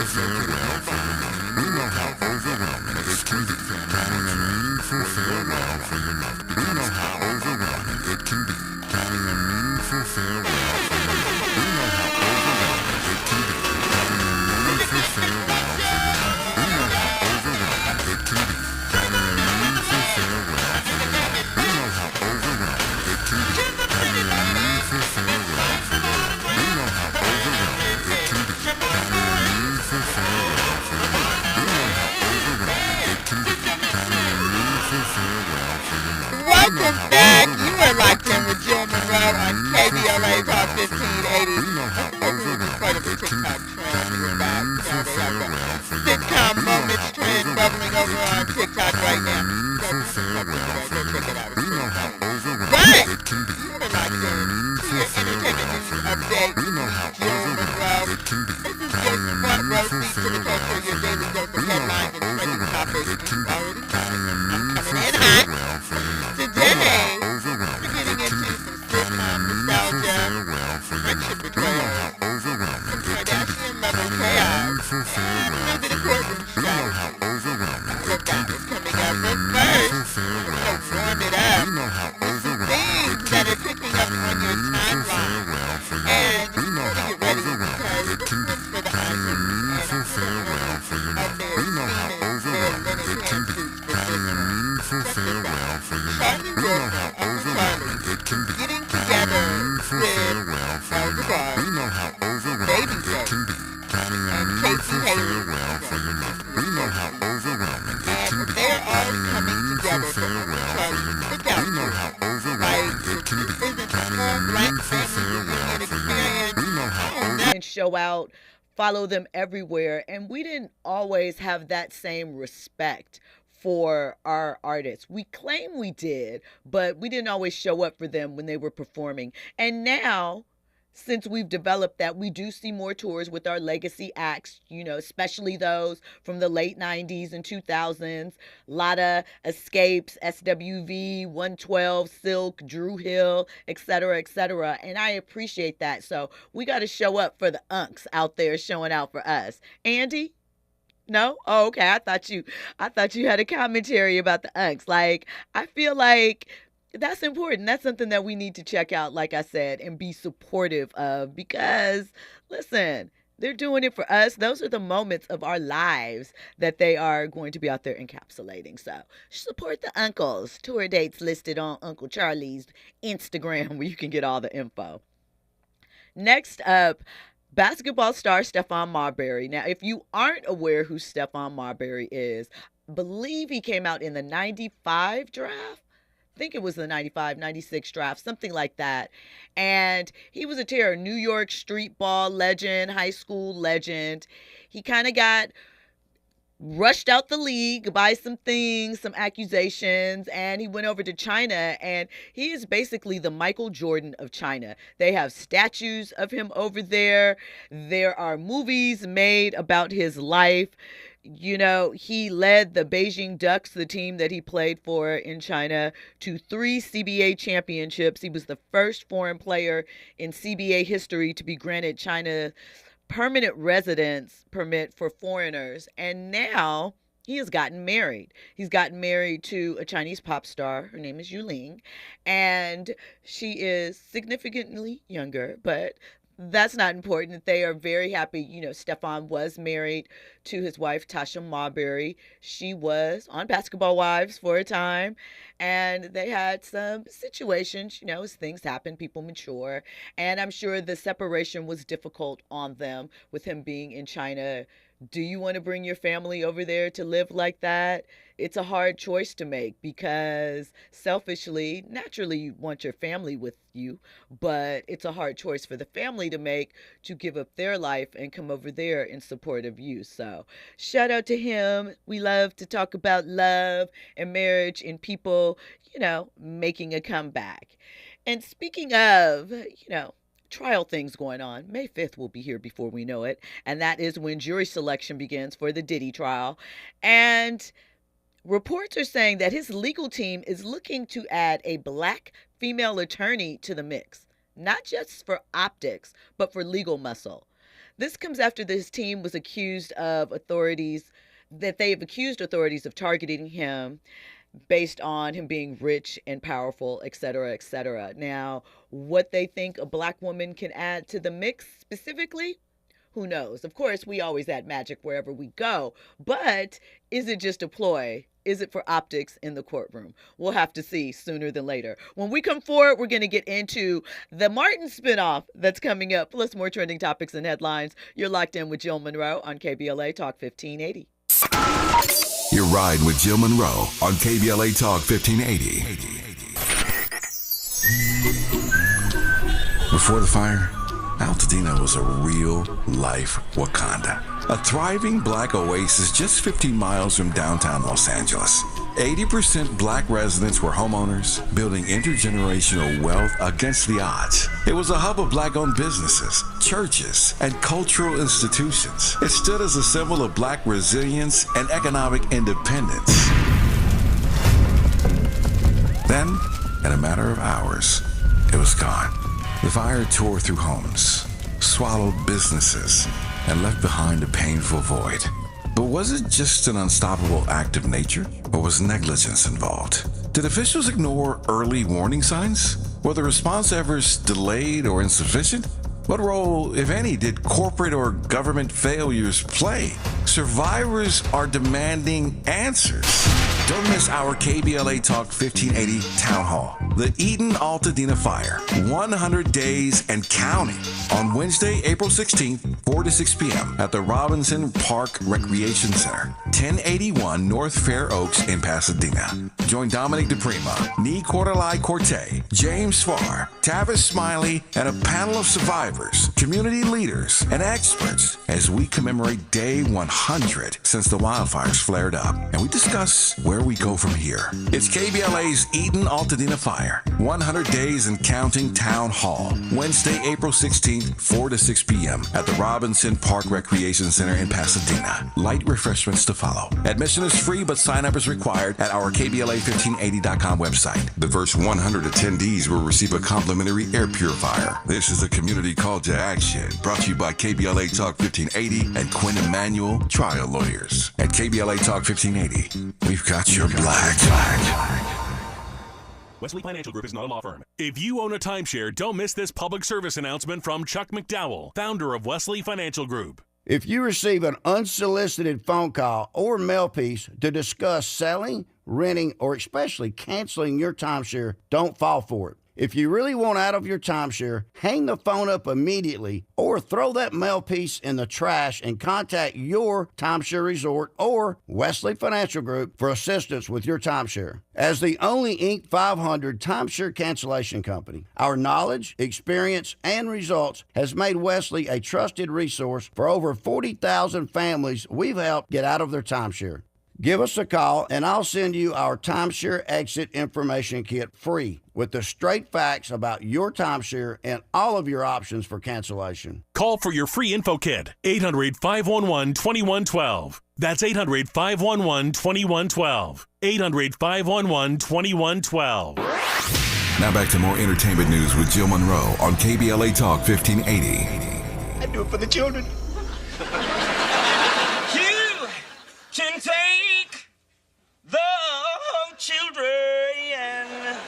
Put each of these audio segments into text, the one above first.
farewell for your mother. We know how overwhelming it can be. Planning a meaningful farewell for your mother. We know how overwhelming it can be. Planning a meaningful farewell for your mother. We know how overwhelming it can be. Planning a meaningful farewell for your mother. We know how overwhelming it can be. Planning a meaningful farewell for your mother. We know how overwhelming it can be. Planning a meaningful farewell for your mother. We know how overwhelming it can be. Planning a meaningful farewell for your mother. We know how overwhelming it can be. Planning a meaningful farewell for your mother. Welcome back. You are locked in with Jill Munroe on KBLA Talk 1580. We know how overwhelming it can be. Planning a meaningful farewell for your mother. Sitcom moments trend bubbling over on TikTok right now. Meaningful farewell for your mother. We know how overwhelming But it can be. you are locked Planning a in to meaningful your farewell entertainment for news your mother. update. We know how Jill Munroe. overwhelming it can be. This is Planning a your front row meaningful seat to the farewell culture, for your your daily mother. dose of We know how headlines and trending overwhelming topics. it can be. Already Planning a meaningful coming in hot. farewell for your mother. We know Today, how overwhelming we're it getting can into be. some Planning a sitcom meaningful nostalgia, farewell for your friendship mother. We know how betrayals, overwhelming some it can be. Kardashian level Planning a chaos, meaningful farewell and for the your courtroom mother. We know how strategy. overwhelming All it of can that be. is coming up. Planning a But meaningful first, farewell let's for your warm it mother. up. We know how overwhelming it Things can that be. are picking up Planning a on your meaningful timeline. farewell for your And mother. We know you how better get ready overwhelming because it this can be. one's for the Planning a aunties. meaningful And I'm farewell for your out mother. there We know how steaming their overwhelming linen it can be. pantsuits for Planning a this one. meaningful Check this farewell out. for your mother. Charlie We know Wilson, how Uncle overwhelming Charlie, it can be. getting Planning a together meaningful with farewell for your Elder mother. Bard, We know how overwhelming Baby it J, can be. Planning a and meaningful Casey Haley. farewell for your mother. We know how overwhelming it can And be. they're all Planning a coming meaningful together for Uncle farewell for your Charlie's mother. cookout We know tour. how Like, overwhelming it can be. is it the Planning a full black meaningful family farewell reunion for your mother. experience? We know how I don't know. overwhelming. Show out, follow them everywhere. And we didn't always have that same respect for our artists. We claim we did, but we didn't always show up for them when they were performing. And now, since we've developed that, we do see more tours with our legacy acts, especially those from the late 90s and 2000s. A lot of Escapes, SWV, 112, Silk, Drew Hill, etc., etc. And I appreciate that. So we got to show up for the unks out there showing out for us. Andy? No? Oh, okay. I thought you had a commentary about the unks. Like, I feel like that's important. That's something that we need to check out, like I said, and be supportive of because, listen, they're doing it for us. Those are the moments of our lives that they are going to be out there encapsulating. So support the uncles. Tour dates listed on Uncle Charlie's Instagram where you can get all the info. Next up, basketball star Stephon Marbury. Now, if you aren't aware who Stephon Marbury is, believe he came out in the 95 draft. I think it was the 95, 96 draft, something like that. And he was a terror, New York street ball legend, high school legend. He kind of got rushed out the league by some things, some accusations, and he went over to China, and he is basically the Michael Jordan of China. They have statues of him over there. There are movies made about his life. He led the Beijing Ducks, the team that he played for in China, to 3 CBA championships. He was the first foreign player in CBA history to be granted China permanent residence permit for foreigners. And now he has gotten married. He's gotten married to a Chinese pop star. Her name is Yuling. And she is significantly younger, but that's not important. They are very happy. Stephon was married to his wife, Tasha Marbury. She was on Basketball Wives for a time, and they had some situations, as things happen, people mature. And I'm sure the separation was difficult on them with him being in China. Do you want to bring your family over there to live like that? It's a hard choice to make because selfishly, naturally, you want your family with you, but it's a hard choice for the family to make to give up their life and come over there in support of you. So shout out to him. We love to talk about love and marriage and people, making a comeback. And speaking of, trial things going on. May 5th will be here before we know it. And that is when jury selection begins for the Diddy trial. And reports are saying that his legal team is looking to add a black female attorney to the mix, not just for optics, but for legal muscle. This comes after this team was accused of they've accused authorities of targeting him based on him being rich and powerful, et cetera, et cetera. Now, what they think a black woman can add to the mix specifically, who knows? Of course, we always add magic wherever we go, but is it just a ploy? Is it for optics in the courtroom? We'll have to see sooner than later. When we come forward, we're going to get into the Martin spinoff that's coming up, plus more trending topics and headlines. You're locked in with Jill Munroe on KBLA Talk 1580. Your ride with Jill Munroe on KBLA Talk 1580. Before the fire, Altadena was a real-life Wakanda. A thriving black oasis just 15 miles from downtown Los Angeles. 80% black residents were homeowners, building intergenerational wealth against the odds. It was a hub of black-owned businesses, churches, and cultural institutions. It stood as a symbol of black resilience and economic independence. Then, in a matter of hours, it was gone. The fire tore through homes, swallowed businesses, and left behind a painful void. But was it just an unstoppable act of nature, or was negligence involved? Did officials ignore early warning signs? Were the response efforts delayed or insufficient? What role, if any, did corporate or government failures play? Survivors are demanding answers. Don't miss our KBLA Talk 1580 Town Hall. The Eden Altadena Fire, 100 days and counting. On Wednesday, April 16th, 4 to 6 p.m. at the Robinson Park Recreation Center, 1081 North Fair Oaks in Pasadena. Join Dominic DePrima, Nee Cordelai Corte, James Farr, Tavis Smiley, and a panel of survivors, community leaders, and experts as we commemorate Day 100 since the wildfires flared up. And we discuss where we go from here. It's KBLA's Eden Altadena Fire, 100 days and counting Town Hall. Wednesday, April 16th, 4 to 6 p.m. at the Robinson Park Recreation Center in Pasadena. Light refreshments to follow. Admission is free, but sign-up is required at our KBLA1580.com website. The first 100 attendees will receive a complimentary air purifier. This is a community call to action, brought to you by KBLA Talk 1580 and Quinn Emanuel Trial Lawyers. At KBLA Talk 1580, we've got your black. Wesley Financial Group is not a law firm. If you own a timeshare, don't miss this public service announcement from Chuck McDowell, founder of Wesley Financial Group. If you receive an unsolicited phone call or mail piece to discuss selling, renting, or especially canceling your timeshare, don't fall for it. If you really want out of your timeshare, hang the phone up immediately or throw that mail piece in the trash and contact your timeshare resort or Wesley Financial Group for assistance with your timeshare. As the only Inc. 500 timeshare cancellation company, our knowledge, experience, and results has made Wesley a trusted resource for over 40,000 families we've helped get out of their timeshare. Give us a call, and I'll send you our timeshare exit information kit free with the straight facts about your timeshare and all of your options for cancellation. Call for your free info kit, 800-511-2112. That's 800-511-2112. 800-511-2112. Now back to more entertainment news with Jill Munroe on KBLA Talk 1580. I do it for the children. You can take the children and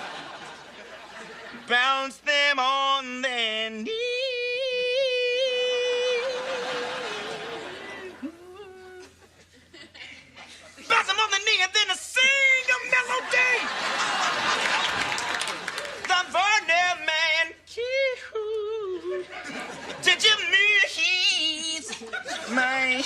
bounce them on their knees. Bounce them on the knee and then sing a melody. The Varnell man, did you mean he's mine?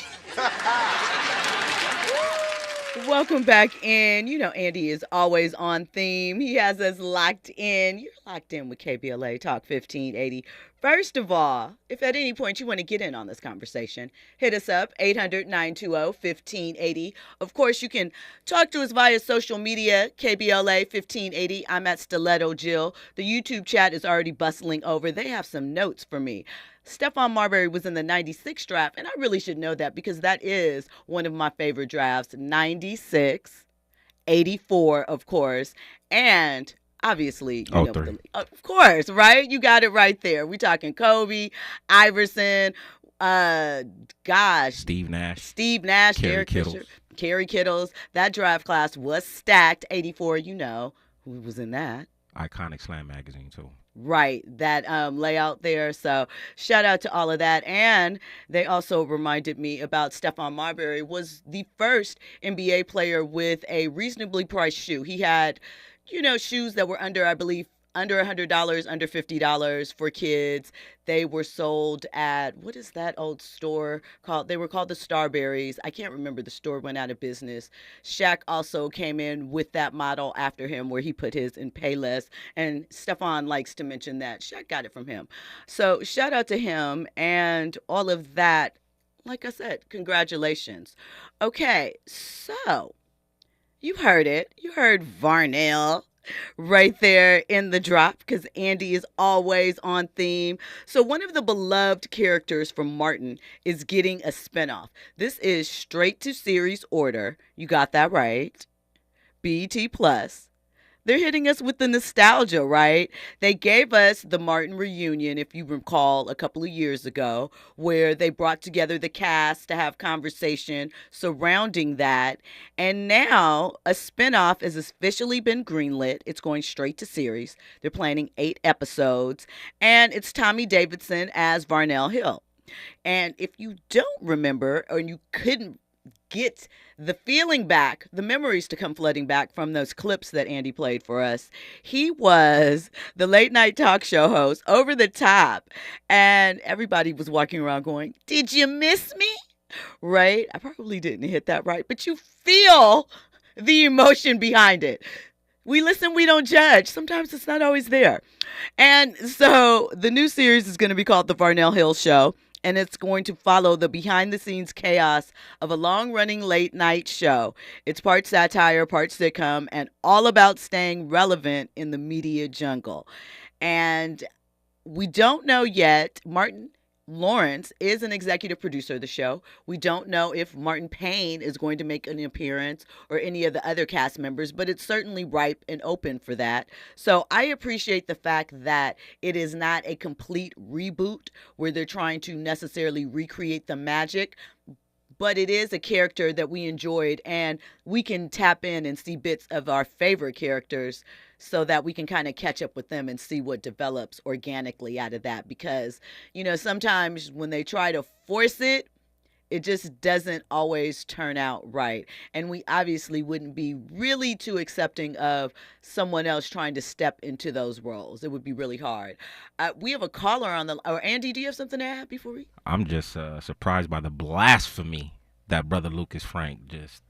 Welcome back in. You know, Andy is always on theme. He has us locked in. You're locked in with KBLA Talk 1580. First of all, if at any point you want to get in on this conversation, hit us up, 800-920-1580. Of course, you can talk to us via social media, KBLA 1580. I'm at Stiletto Jill. The YouTube chat is already bustling over. They have some notes for me. Stephon Marbury was in the 96 draft, and I really should know that because that is one of my favorite drafts. 96, 84, of course, and obviously, you know, of course, right? You got it right there. We're talking Kobe, Iverson. Uh, gosh, Steve Nash. Carrie Carrie Fisher, Kittles. Carrie Kittles. That draft class was stacked. 84, you know who was in that. Iconic Slam magazine too. Right, that layout there. So shout out to all of that. And they also reminded me about Stephon Marbury was the first NBA player with a reasonably priced shoe. He had, shoes that were under, I believe, under $100, under $50 for kids. They were sold at, what is that old store called? They were called the Starberries. I can't remember. The store went out of business. Shaq also came in with that model after him where he put his in Payless. And Stephon likes to mention that. Shaq got it from him. So shout out to him and all of that. Like I said, congratulations. Okay, so you heard it. You heard Varnell right there in the drop because Andy is always on theme. So one of the beloved characters from Martin is getting a spinoff. This is straight to series order. You got that right. BET Plus. They're hitting us with the nostalgia, right? They gave us the Martin reunion, if you recall, a couple of years ago, where they brought together the cast to have conversation surrounding that. And now a spinoff has officially been greenlit. It's going straight to series. They're planning 8 episodes. And it's Tommy Davidson as Varnell Hill. And if you don't remember, or you couldn't get the feeling back, the memories to come flooding back from those clips that Andy played for us. He was the late night talk show host, over the top, and everybody was walking around going, "Did you miss me?" Right? I probably didn't hit that right, but you feel the emotion behind it. We listen, we don't judge. Sometimes it's not always there. And so the new series is going to be called The Varnell Hill Show. And it's going to follow the behind-the-scenes chaos of a long-running late-night show. It's part satire, part sitcom, and all about staying relevant in the media jungle. And we don't know yet. Martin Lawrence is an executive producer of the show. We don't know if Martin Payne is going to make an appearance or any of the other cast members, but it's certainly ripe and open for that. So I appreciate the fact that it is not a complete reboot where they're trying to necessarily recreate the magic, but it is a character that we enjoyed, and we can tap in and see bits of our favorite characters so that we can kind of catch up with them and see what develops organically out of that. Because, sometimes when they try to force it, it just doesn't always turn out right. And we obviously wouldn't be really too accepting of someone else trying to step into those roles. It would be really hard. We have a caller on the, or Andy, do you have something to add before we? I'm just surprised by the blasphemy that Brother Lucas Frank just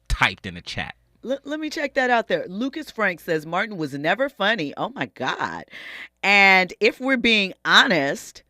typed in the chat. Let me check that out there. Lucas Frank says Martin was never funny. Oh my God. And if we're being honest,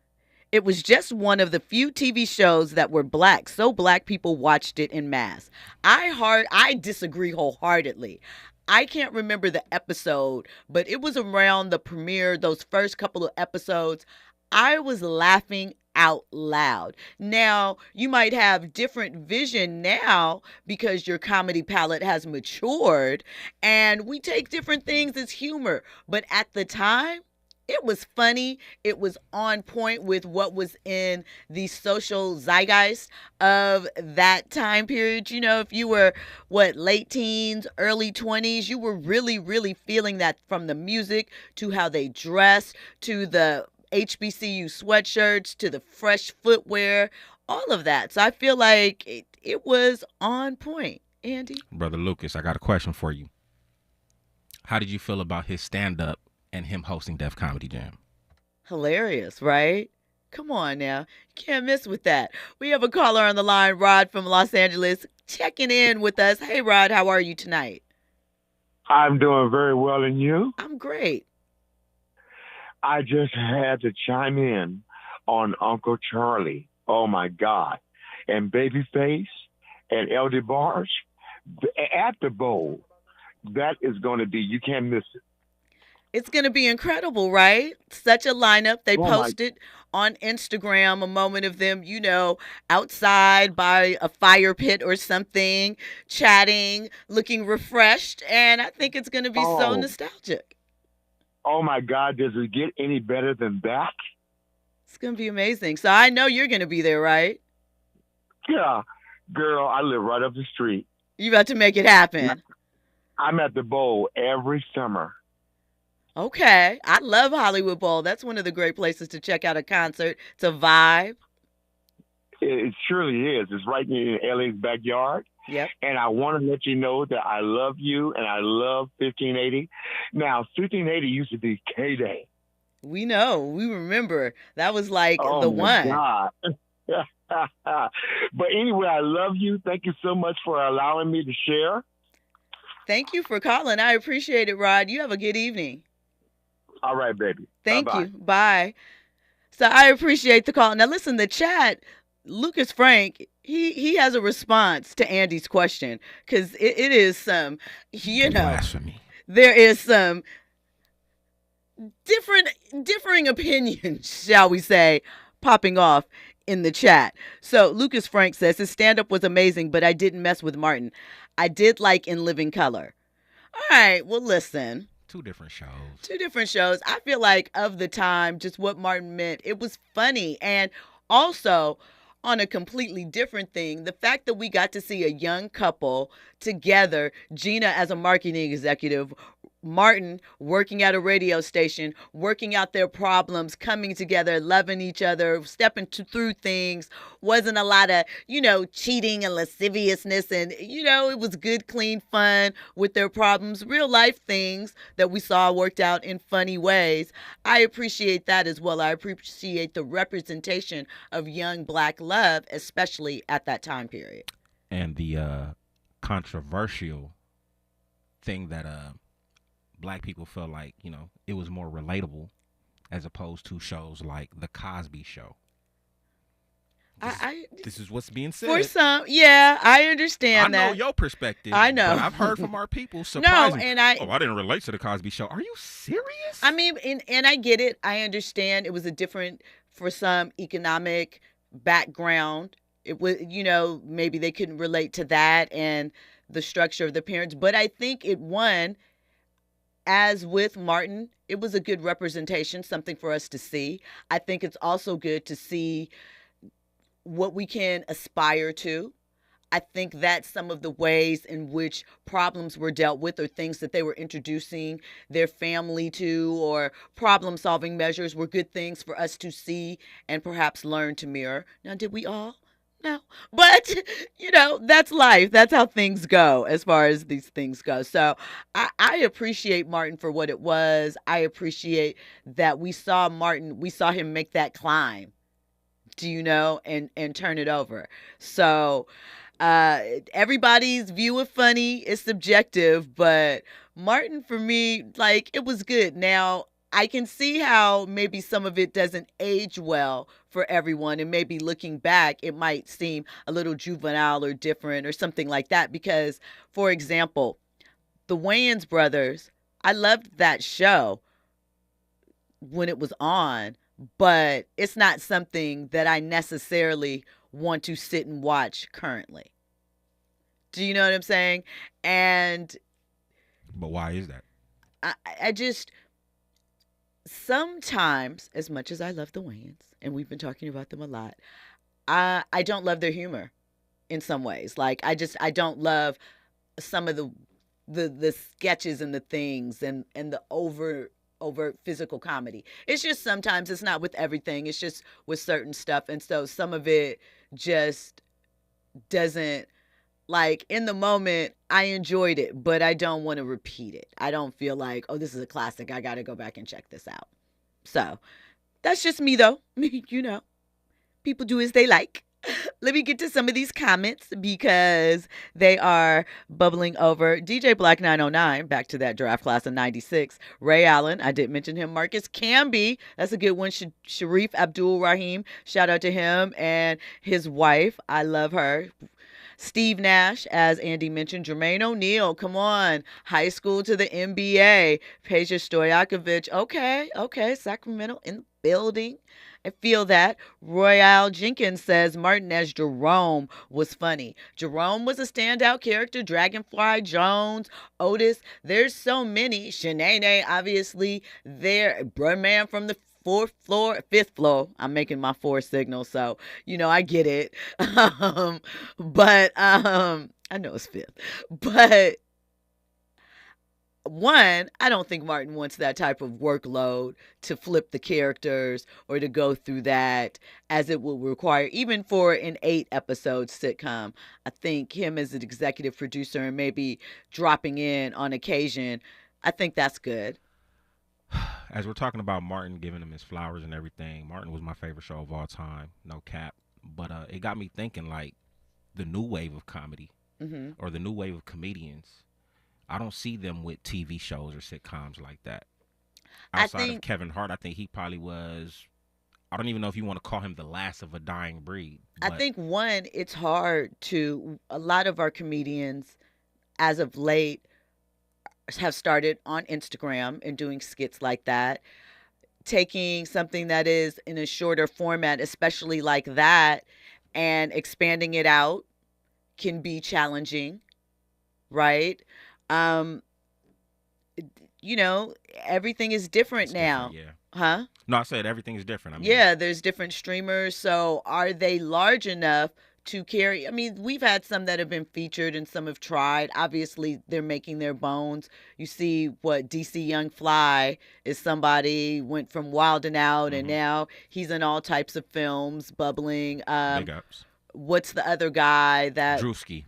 it was just one of the few TV shows that were black, so black people watched it en masse. I disagree wholeheartedly. I can't remember the episode, but it was around the premiere, those first couple of episodes. I was laughing out loud. Now, you might have different vision now because your comedy palette has matured and we take different things as humor. But at the time, it was funny. It was on point with what was in the social zeitgeist of that time period. If you were, late teens, early 20s, you were really, really feeling that, from the music to how they dressed to the HBCU sweatshirts to the fresh footwear, all of that. So I feel like it was on point. Andy? Brother Lucas, I got a question for you. How did you feel about his stand-up and him hosting Def Comedy Jam? Hilarious, right? Come on now. You can't miss with that. We have a caller on the line, Rod from Los Angeles, checking in with us. Hey, Rod, how are you tonight? I'm doing very well, and you? I'm great. I just had to chime in on Uncle Charlie. Oh, my God. And Babyface and LD Bars at the bowl. That is going to be, you can't miss it. It's going to be incredible, right? Such a lineup. They posted on Instagram a moment of them, outside by a fire pit or something, chatting, looking refreshed. And I think it's going to be so nostalgic. Oh, my God. Does it get any better than that? It's going to be amazing. So I know you're going to be there, right? Yeah, girl, I live right up the street. You about to make it happen. I'm at the Bowl every summer. Okay. I love Hollywood Bowl. That's one of the great places to check out a concert, to vibe. It surely is. It's right in LA's backyard. Yep. And I want to let you know that I love you and I love 1580. Now, 1580 used to be K-Day. We know. We remember. That was like Oh, the my one. God. But anyway, I love you. Thank you so much for allowing me to share. Thank you for calling. I appreciate it, Rod. You have a good evening. All right, baby. Thank Bye-bye. you. Bye. So I appreciate the call. Now listen, the chat, Lucas Frank, he has a response to Andy's question, because it is some, Blasphemy. there is some differing opinions, shall we say, popping off in the chat. So Lucas Frank says his stand-up was amazing, but I didn't mess with Martin. I did like In Living Color. All right, well, listen. Two different shows. I feel like of the time, just what Martin meant, it was funny. And also, on a completely different thing, the fact that we got to see a young couple together, Gina as a marketing executive, Martin working at a radio station, working out their problems, coming together, loving each other, stepping through things. Wasn't a lot of, cheating and lasciviousness. And, it was good, clean fun with their problems, real life things that we saw worked out in funny ways. I appreciate that as well. I appreciate the representation of young Black love, especially at that time period. And the controversial thing that Black people felt like, it was more relatable as opposed to shows like The Cosby Show. This is what's being said. For some, yeah, I understand that. I know your perspective. I know. But I've heard from our people. Surprisingly. No, and I didn't relate to The Cosby Show. Are you serious? I mean, and I get it. I understand it was a different, for some, economic background. It was, maybe they couldn't relate to that and the structure of the parents. But I think it won. As with Martin, it was a good representation, something for us to see. I think it's also good to see what we can aspire to. I think that some of the ways in which problems were dealt with or things that they were introducing their family to or problem-solving measures were good things for us to see and perhaps learn to mirror. Now, did we all? No, but that's life. That's how things go as far as these things go. So I appreciate Martin for what it was. I appreciate that we saw him make that climb, and turn it over. So everybody's view of funny is subjective, but Martin, for me, it was good. Now, I can see how maybe some of it doesn't age well for everyone, and maybe looking back, it might seem a little juvenile or different or something like that. Because, for example, the Wayans brothers, I loved that show when it was on, but it's not something that I necessarily want to sit and watch currently. Do you know what I'm saying? But why is that? I just... Sometimes, as much as I love the Wayans, and we've been talking about them a lot, I don't love their humor in some ways. I don't love some of the sketches and the things and the over physical comedy. It's just sometimes it's not with everything. It's just with certain stuff. And so some of it just doesn't, in the moment, I enjoyed it, but I don't want to repeat it. I don't feel like, oh, this is a classic. I got to go back and check this out. So that's just me, though. People do as they like. Let me get to some of these comments because they are bubbling over. DJ Black 909, back to that draft class of 96. Ray Allen, I did mention him. Marcus Camby, that's a good one. Sharif Abdul Rahim, shout out to him and his wife. I love her. Steve Nash, as Andy mentioned. Jermaine O'Neal, come on. High school to the NBA. Peja Stojakovic, okay. Sacramento in the building. I feel that. Royale Jenkins says Martin as Jerome was funny. Jerome was a standout character. Dragonfly, Jones, Otis. There's so many. Shanae, obviously. There. Birdman from the fifth floor. I'm making my four signal, so I get it. But I know it's fifth. But one, I don't think Martin wants that type of workload to flip the characters or to go through that as it will require, even for an 8-episode sitcom. I think him as an executive producer and maybe dropping in on occasion, I think that's good. As we're talking about Martin giving him his flowers and everything, Martin was my favorite show of all time, no cap. But it got me thinking, like, the new wave of comedy or the new wave of comedians, I don't see them with TV shows or sitcoms like that. Outside of Kevin Hart, I think he probably was, I don't even know if you want to call him the last of a dying breed. I think, one, it's hard to, a lot of our comedians, as of late, have started on Instagram and doing skits like that. Taking something that is in a shorter format, especially like that, and expanding it out can be challenging, right? Everything is different now. Yeah. Huh? No, I said everything is different. Yeah, there's different streamers. So are they large enough to carry? I mean, we've had some that have been featured and some have tried. Obviously, they're making their bones. You see what DC Young Fly is, somebody went from Wild and Out and now he's in all types of films, bubbling. Big ups. What's the other guy that Drewski?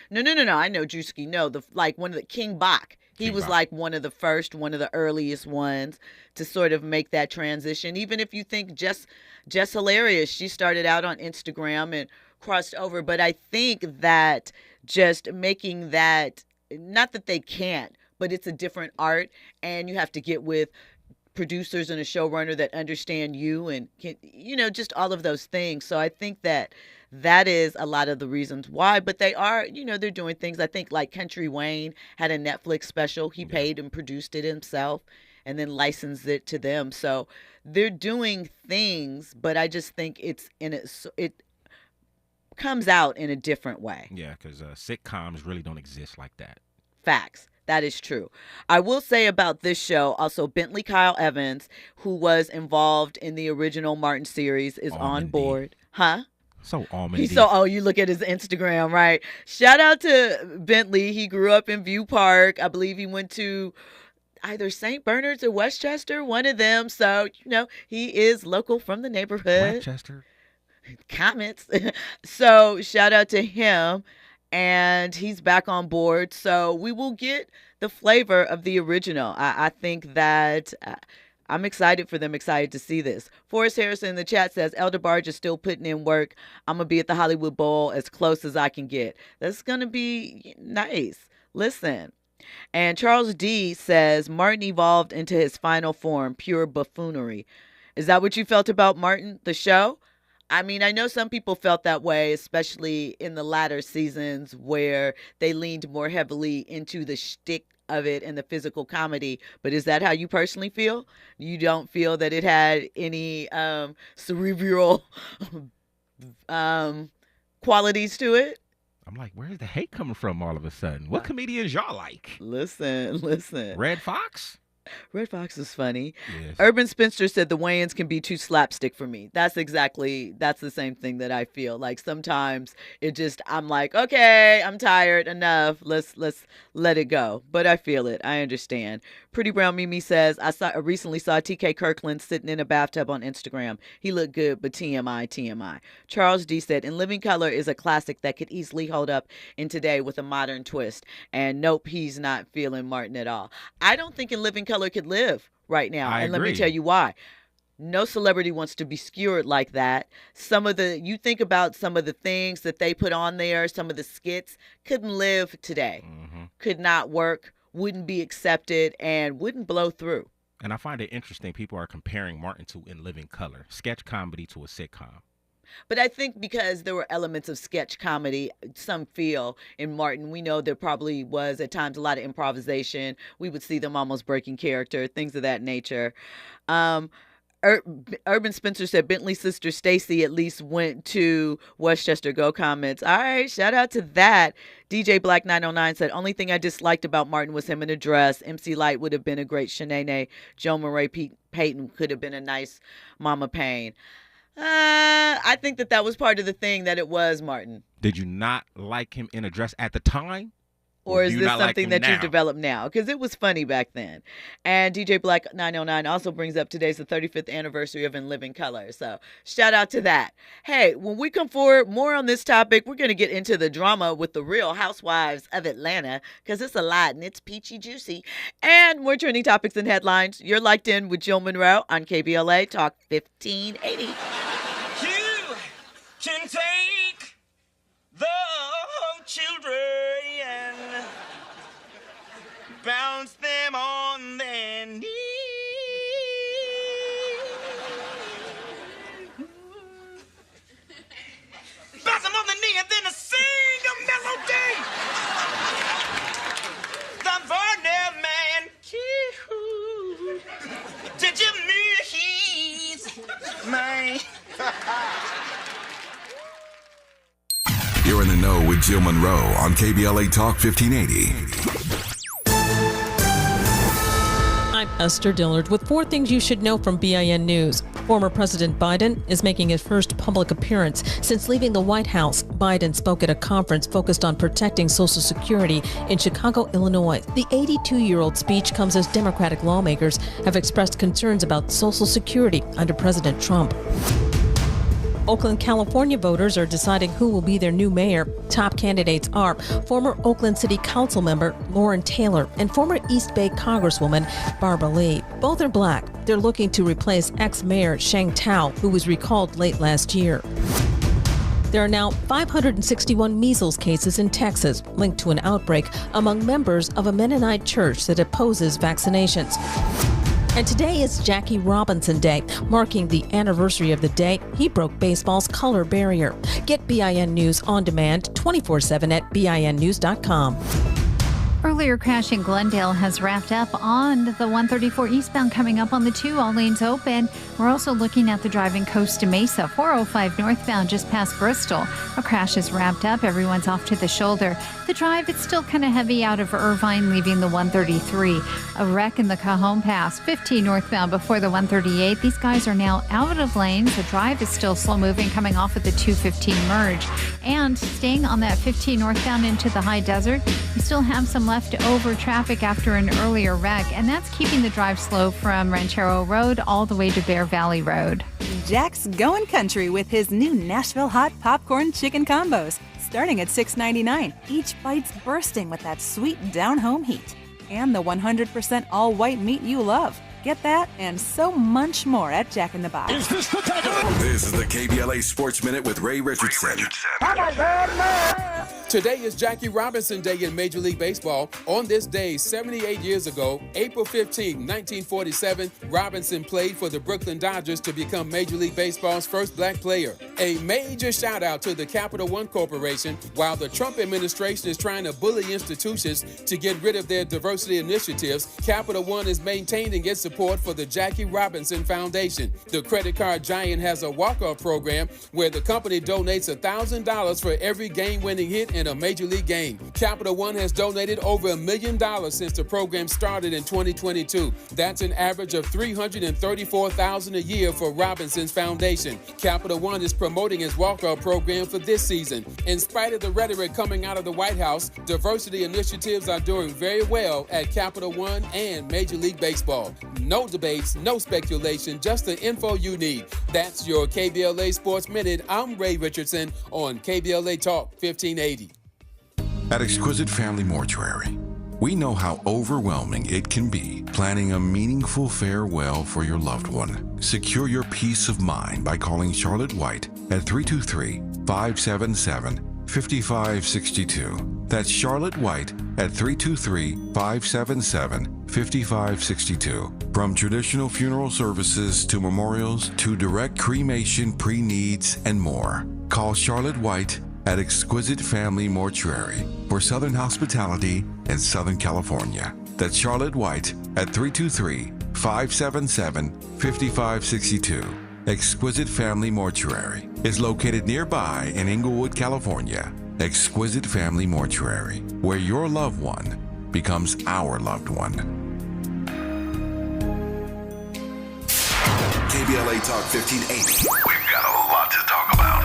No. I know Drewski. No, one of the King Bach. He was like one of the earliest ones to sort of make that transition. Even if you think Jess Hilarious, she started out on Instagram and crossed over. But I think that just making that, not that they can't, but it's a different art, and you have to get with producers and a showrunner that understand you and can, just all of those things. So I think that is a lot of the reasons why, but they are, they're doing things. I think like Country Wayne had a Netflix special. He paid and produced it himself and then licensed it to them. So they're doing things, but I just think it comes out in a different way. Yeah, because sitcoms really don't exist like that. Facts. That is true. I will say about this show, also Bentley Kyle Evans, who was involved in the original Martin series, is on board. Huh? So almondy. You look at his Instagram, right? Shout out to Bentley. He grew up in View Park. I believe he went to either St. Bernard's or Westchester, one of them. So, he is local from the neighborhood. Westchester. Comments. So shout out to him. And he's back on board. So we will get the flavor of the original. I think that I'm excited for them, excited to see this. Forrest Harrison in the chat says, Elder Barge is still putting in work. I'm going to be at the Hollywood Bowl as close as I can get. That's going to be nice. Listen. And Charles D says, Martin evolved into his final form, pure buffoonery. Is that what you felt about Martin, the show? I mean, I know some people felt that way, especially in the latter seasons where they leaned more heavily into the shtick of it and the physical comedy. But is that how you personally feel? You don't feel that it had any cerebral qualities to it? I'm like, where's the hate coming from all of a sudden? What comedians y'all like? Listen. Red Fox? Red Fox is funny. Yes. Urban Spinster said the Wayans can be too slapstick for me. That's the same thing that I feel. Like sometimes I'm like, okay, I'm tired, enough. Let's let it go. But I feel it. I understand. Pretty Brown Mimi says, I recently saw TK Kirkland sitting in a bathtub on Instagram. He looked good, but TMI. Charles D said, In Living Color is a classic that could easily hold up in today with a modern twist. And nope, he's not feeling Martin at all. I don't think In Living Color could live right now. I agree. Let me tell you why. No celebrity wants to be skewered like that. You think about some of the things that they put on there, some of the skits couldn't live today, could not work, wouldn't be accepted, and wouldn't blow through. And I find it interesting. People are comparing Martin to In Living Color, sketch comedy to a sitcom. But I think because there were elements of sketch comedy, some feel in Martin, we know there probably was at times a lot of improvisation. We would see them almost breaking character, things of that nature. Urban Spencer said Bentley's sister Stacy at least went to Westchester. Go comments. All right, shout out to that. DJ Black 909 said only thing I disliked about Martin was him in a dress. MC Light would have been a great Shanae. Joe Murray Peyton could have been a nice Mama Payne. I think that was part of the thing that it was, Martin. Did you not like him in a dress at the time? Or is do you this not like something him that now? you've developed now? Because it was funny back then. And DJ Black 909 also brings up today's the 35th anniversary of In Living Color. So shout out to that. Hey, when we come forward, more on this topic, we're going to get into the drama with the Real Housewives of Atlanta, because it's a lot and it's peachy juicy. And more trending topics and headlines. You're locked in with Jill Munroe on KBLA Talk 1580. You can take the children and bounce them on their knees. Bounce them on the knee and then sing a melody. The Varnell man. Did you miss my... You're in the know with Jill Munroe on KBLA Talk 1580. I'm Esther Dillard with 4 things you should know from BIN News. Former President Biden is making his first public appearance since leaving the White House. Biden spoke at a conference focused on protecting Social Security in Chicago, Illinois. The 82-year-old speech comes as Democratic lawmakers have expressed concerns about Social Security under President Trump. Oakland, California voters are deciding who will be their new mayor. Top candidates are former Oakland City Council member Lauren Taylor and former East Bay Congresswoman Barbara Lee. Both are black. They're looking to replace ex-mayor Sheng Tao, who was recalled late last year. There are now 561 measles cases in Texas, linked to an outbreak among members of a Mennonite church that opposes vaccinations. And today is Jackie Robinson Day, marking the anniversary of the day he broke baseball's color barrier. Get BIN News on demand 24/7 at BINnews.com. Earlier crash in Glendale has wrapped up on the 134 eastbound coming up on the 2, all lanes open. We're also looking at the driving coast to Mesa, 405 northbound just past Bristol. A crash is wrapped up. Everyone's off to the shoulder. The drive, it's still kind of heavy out of Irvine, leaving the 133. A wreck in the Cajon Pass, 15 northbound before the 138. These guys are now out of lanes. The drive is still slow moving coming off of the 215 merge. And staying on that 15 northbound into the high desert, we still have some leftover traffic after an earlier wreck, and that's keeping the drive slow from Ranchero Road all the way to Bear Valley Road. Jack's going country with his new Nashville Hot Popcorn Chicken Combos, starting at $6.99. Each bite's bursting with that sweet down-home heat. And the 100% all-white meat you love. Get that and so much more at Jack in the Box. This is the KBLA Sports Minute with Ray Richardson. Today is Jackie Robinson Day in Major League Baseball. On this day, 78 years ago, April 15, 1947, Robinson played for the Brooklyn Dodgers to become Major League Baseball's first black player. A major shout out to the Capital One Corporation. While the Trump administration is trying to bully institutions to get rid of their diversity initiatives, Capital One is maintaining its support for the Jackie Robinson Foundation. The credit card giant has a walk-off program where the company donates $1,000 for every game-winning hit in a Major League game. Capital One has donated over $1 million since the program started in 2022. That's an average of $334,000 a year for Robinson's foundation. Capital One is promoting its walk-off program for this season. In spite of the rhetoric coming out of the White House, diversity initiatives are doing very well at Capital One and Major League Baseball. No debates, no speculation, just the info you need. That's your KBLA Sports Minute. I'm Ray Richardson on KBLA Talk 1580. At Exquisite Family Mortuary, we know how overwhelming it can be planning a meaningful farewell for your loved one. Secure your peace of mind by calling Charlotte White at 323-577-5562. That's Charlotte White at 323-577-5562. From traditional funeral services to memorials to direct cremation, pre-needs, and more. Call Charlotte White at Exquisite Family Mortuary for Southern hospitality in Southern California. That's Charlotte White at 323-577-5562. Exquisite Family Mortuary is located nearby in Inglewood, California. Exquisite Family Mortuary, where your loved one becomes our loved one. KBLA Talk 1580. We've got a lot to talk about.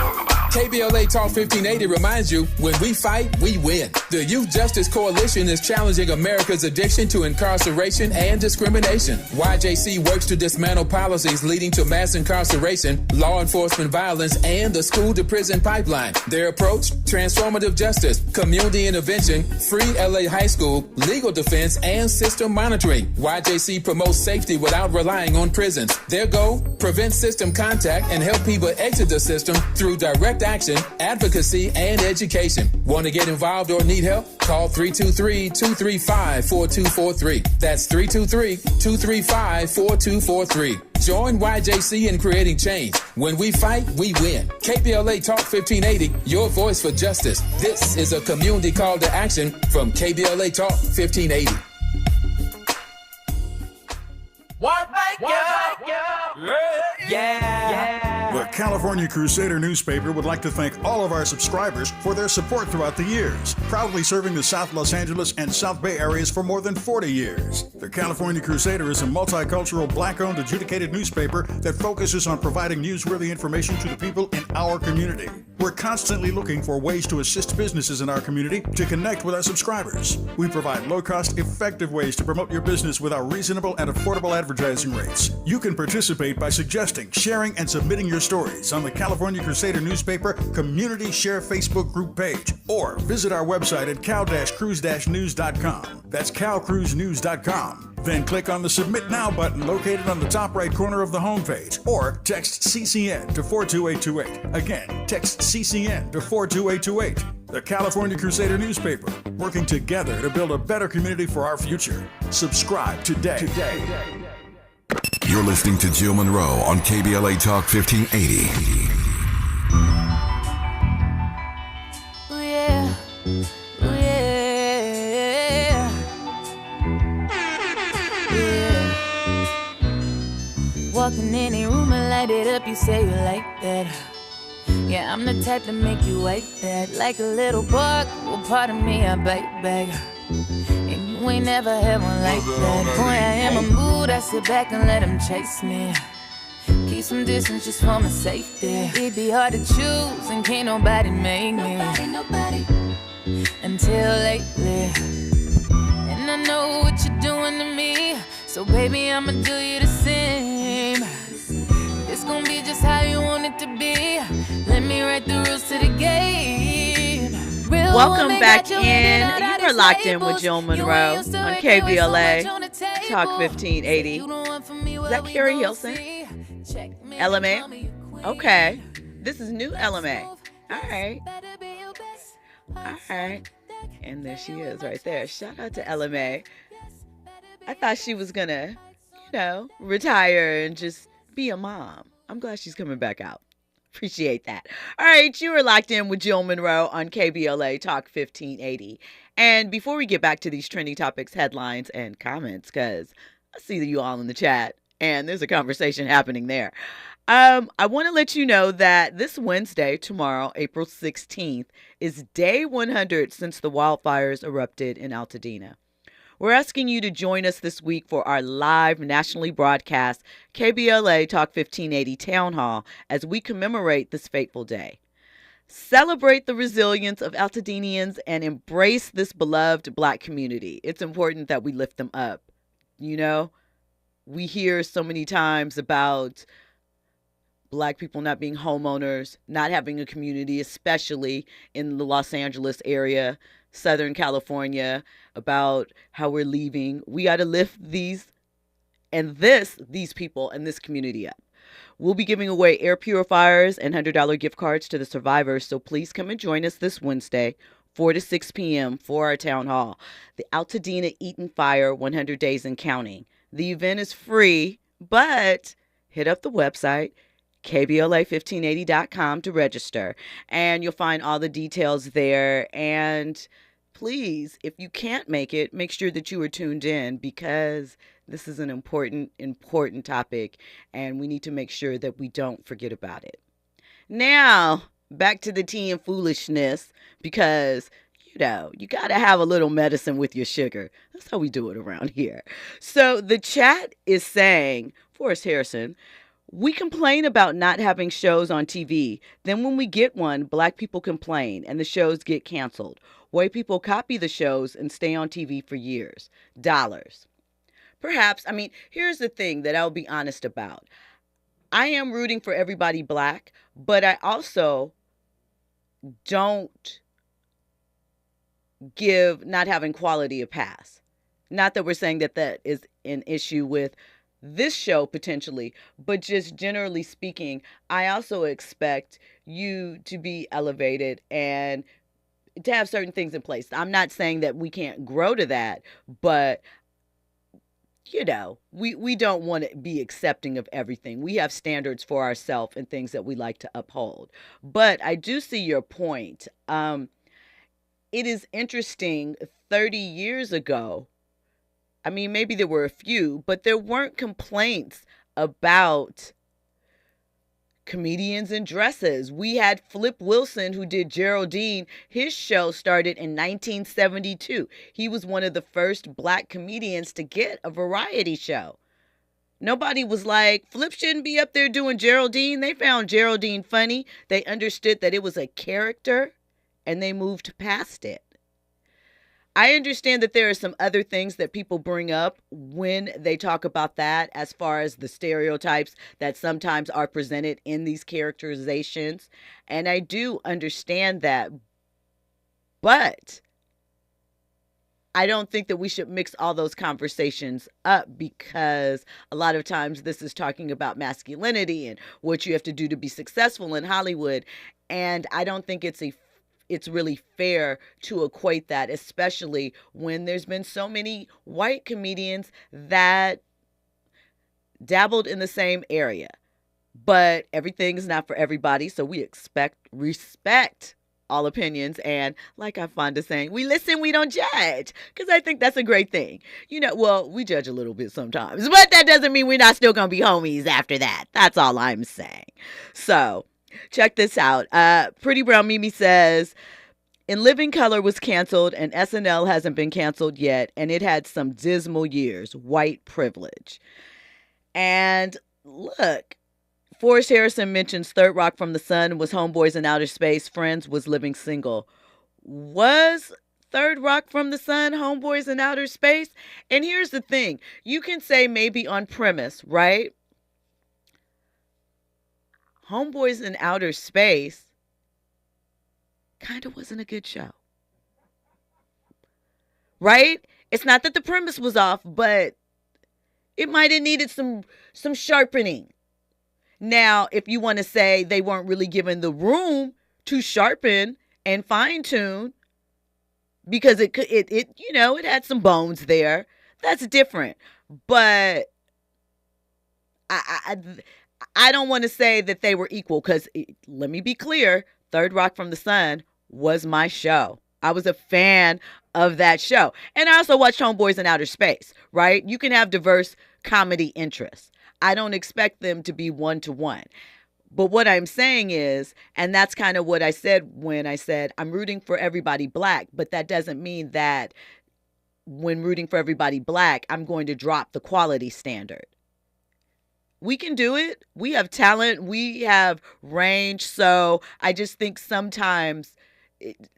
KBLA Talk 1580 reminds you, when we fight, we win. The Youth Justice Coalition is challenging America's addiction to incarceration and discrimination. YJC works to dismantle policies leading to mass incarceration, law enforcement violence, and the school-to-prison pipeline. Their approach? Transformative justice, community intervention, free LA high school, legal defense, and system monitoring. YJC promotes safety without relying on prisons. Their goal? Prevent system contact and help people exit the system through direct action, advocacy, and education. Want to get involved or need help? Call 323-235-4243. That's 323-235-4243. Join YJC in creating change. When we fight, we win. KBLA Talk 1580, your voice for justice. This is a community call to action from KBLA Talk 1580. The California Crusader newspaper would like to thank all of our subscribers for their support throughout the years, proudly serving the South Los Angeles and South Bay areas for more than 40 years. The California Crusader is a multicultural, black-owned, adjudicated newspaper that focuses on providing newsworthy information to the people in our community. We're constantly looking for ways to assist businesses in our community to connect with our subscribers. We provide low-cost, effective ways to promote your business with our reasonable and affordable advertising rates. You can participate by suggesting, sharing, and submitting your stories on the California Crusader newspaper Community Share Facebook group page, or visit our website at cal-cruise-news.com. That's calcruisenews.com. Then click on the Submit Now button located on the top right corner of the homepage, or text CCN to 42828. Again, text CCN to 42828. The California Crusader newspaper, working together to build a better community for our future. Subscribe today. You're listening to Jill Munroe on KBLA Talk 1580. Ooh, yeah. Ooh, yeah. Yeah. Walking in a room and light it up, you say you like that. Yeah, I'm the type to make you like that. Like a little bug, well, pardon me, I bite back. And you ain't never had one like that. Boy, I am a mood, I sit back and let him chase me. Keep some distance just for my safety. It'd be hard to choose and can't nobody make me. Nobody. Until lately. And I know what you're doing to me, so baby, I'ma do you the same. It's gonna be just how you want it to be. Let me write the rules to the game. Real Welcome back in. You are locked in with Jill Munroe on KBLA Talk 1580. Is that Carrie Hilson? LMA? Okay. This is new LMA. All right. All right. And there she is right there. Shout out to LMA. I thought she was going to, retire and just be a mom. I'm glad she's coming back out. Appreciate that. All right, you are locked in with Jill Munroe on KBLA Talk 1580. And before we get back to these trending topics, headlines, and comments, because I see you all in the chat, and there's a conversation happening there. I want to let you know that this Wednesday, tomorrow, April 16th, is day 100 since the wildfires erupted in Altadena. We're asking you to join us this week for our live nationally broadcast KBLA Talk 1580 Town Hall as we commemorate this fateful day. Celebrate the resilience of Altadenians and embrace this beloved Black community. It's important that we lift them up. We hear so many times about Black people not being homeowners, not having a community, especially in the Los Angeles area, Southern California, about how we're leaving. We got to lift these people and this community up. We'll be giving away air purifiers and $100 gift cards to the survivors, so please come and join us this Wednesday, 4 to 6 p.m. for our town hall. The Altadena Eaton Fire 100 Days and Counting. The event is free, but hit up the website, KBLA1580.com, to register, and you'll find all the details there. And please, if you can't make it, make sure that you are tuned in, because this is an important topic, and we need to make sure that we don't forget about it. Now, back to the tea and foolishness, because you got to have a little medicine with your sugar. That's how we do it around here. So the chat is saying, Forrest Harrison, We complain about not having shows on TV. Then when we get one, black people complain and the shows get canceled. White people copy the shows and stay on TV for years. Dollars. Perhaps, I mean, here's the thing that I'll be honest about. I am rooting for everybody black, but I also don't give not having quality a pass. Not that we're saying that that is an issue with this show potentially, but just generally speaking, I also expect you to be elevated and to have certain things in place. I'm not saying that we can't grow to that, but you know, we don't want to be accepting of everything. We have standards for ourselves and things that we like to uphold. But I do see your point. It is interesting, 30 years ago, I mean, maybe there were a few, but there weren't complaints about comedians in dresses. We had Flip Wilson, who did Geraldine. His show started in 1972. He was one of the first black comedians to get a variety show. Nobody was like, Flip shouldn't be up there doing Geraldine. They found Geraldine funny. They understood that it was a character, and they moved past it. I understand that there are some other things that people bring up when they talk about that, as far as the stereotypes that sometimes are presented in these characterizations. And I do understand that. But I don't think that we should mix all those conversations up, because a lot of times this is talking about masculinity and what you have to do to be successful in Hollywood. And I don't think it's really fair to equate that, especially when there's been so many white comedians that dabbled in the same area. But everything is not for everybody, so we respect all opinions, and like I'm fond of saying, we listen, we don't judge, because I think that's a great thing. You know, well, we judge a little bit sometimes, but that doesn't mean we're not still going to be homies after that. That's all I'm saying. So, check this out. Pretty Brown Mimi says, In Living Color was canceled and SNL hasn't been canceled yet, and it had some dismal years. White privilege. And look, Forrest Harrison mentions Third Rock from the Sun was Homeboys in Outer Space, Friends was Living Single. Was Third Rock from the Sun Homeboys in Outer Space? And here's the thing. You can say maybe on premise, right? Homeboys in Outer Space kind of wasn't a good show. Right? It's not that the premise was off, but it might have needed some sharpening. Now, if you want to say they weren't really given the room to sharpen and fine tune because it you know, it had some bones there, that's different. But I don't want to say that they were equal, because let me be clear, Third Rock from the Sun was my show. I was a fan of that show. And I also watched Homeboys in Outer Space, right? You can have diverse comedy interests. I don't expect them to be one-to-one. But what I'm saying is, and that's kind of what I said when I said I'm rooting for everybody black, but that doesn't mean that when rooting for everybody black, I'm going to drop the quality standard. We can do it. We have talent. We have range. So I just think sometimes,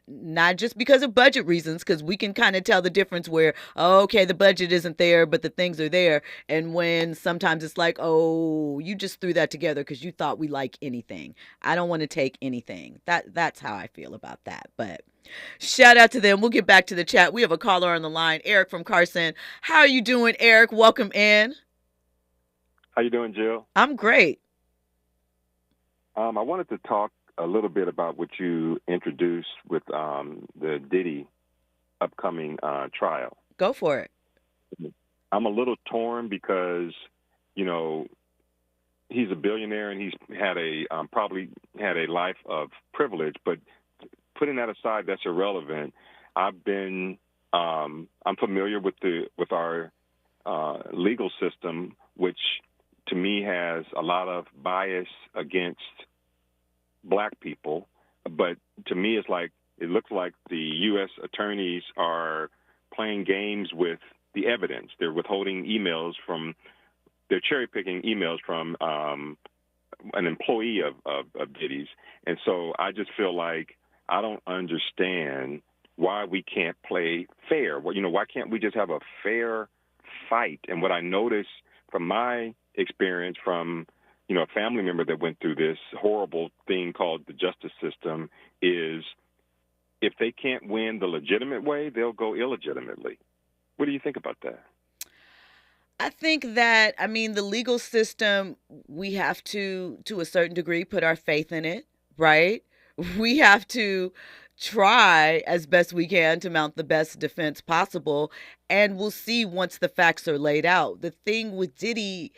not just because of budget reasons, because we can kind of tell the difference where, oh, okay, the budget isn't there, but the things are there. And when sometimes it's like, oh, you just threw that together because you thought we like anything. I don't want to take anything. That's how I feel about that. But shout out to them. We'll get back to the chat. We have a caller on the line, Eric from Carson. How are you doing, Eric? Welcome in. How you doing, Jill? I'm great. I wanted to talk a little bit about what you introduced with the Diddy upcoming trial. Go for it. I'm a little torn because, you know, he's a billionaire and he's had probably had a life of privilege. But putting that aside, that's irrelevant. I'm familiar with our legal system, which to me has a lot of bias against black people, but to me it's like, it looks like the U.S. attorneys are playing games with the evidence. They're withholding emails from they're cherry picking emails from an employee of Diddy's, and so I just feel like I don't understand why we can't play fair. Well, why can't we just have a fair fight? And what I noticed from my experience from a family member that went through this horrible thing called the justice system is if they can't win the legitimate way, they'll go illegitimately. What do you think about that? I think that, the legal system, we have to a certain degree, put our faith in it, right? We have to try as best we can to mount the best defense possible, and we'll see once the facts are laid out. The thing with Diddy,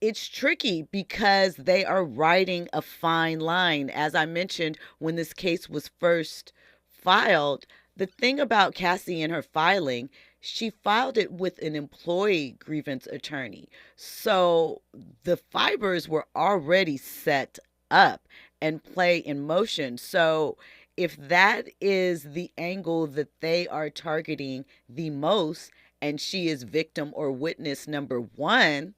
it's tricky because they are riding a fine line. As I mentioned, when this case was first filed, the thing about Cassie and her filing, she filed it with an employee grievance attorney. So the fibers were already set up and play in motion. So if that is the angle that they are targeting the most, and she is victim or witness number one,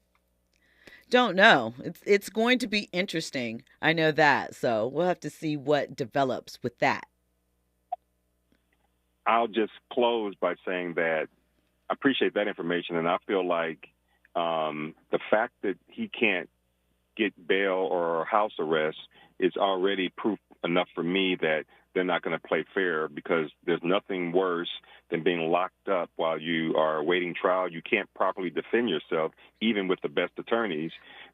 don't know. It's going to be interesting. I know that. So we'll have to see what develops with that. I'll just close by saying that I appreciate that information, and I feel like the fact that he can't get bail or house arrest is already proof enough for me that they're not going to play fair, because there's nothing worse than being locked up while you are awaiting trial. You can't properly defend yourself, even with the best attorneys,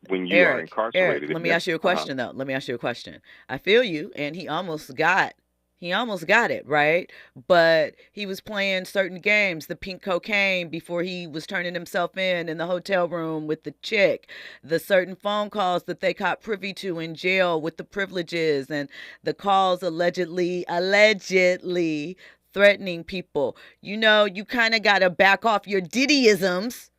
when you are incarcerated. Eric, let me ask you a question, though. Let me ask you a question. I feel you, and he almost got it, right? But he was playing certain games, the pink cocaine, before he was turning himself in the hotel room with the chick, the certain phone calls that they caught privy to in jail with the privileges, and the calls allegedly threatening people. You kind of got to back off your Diddyisms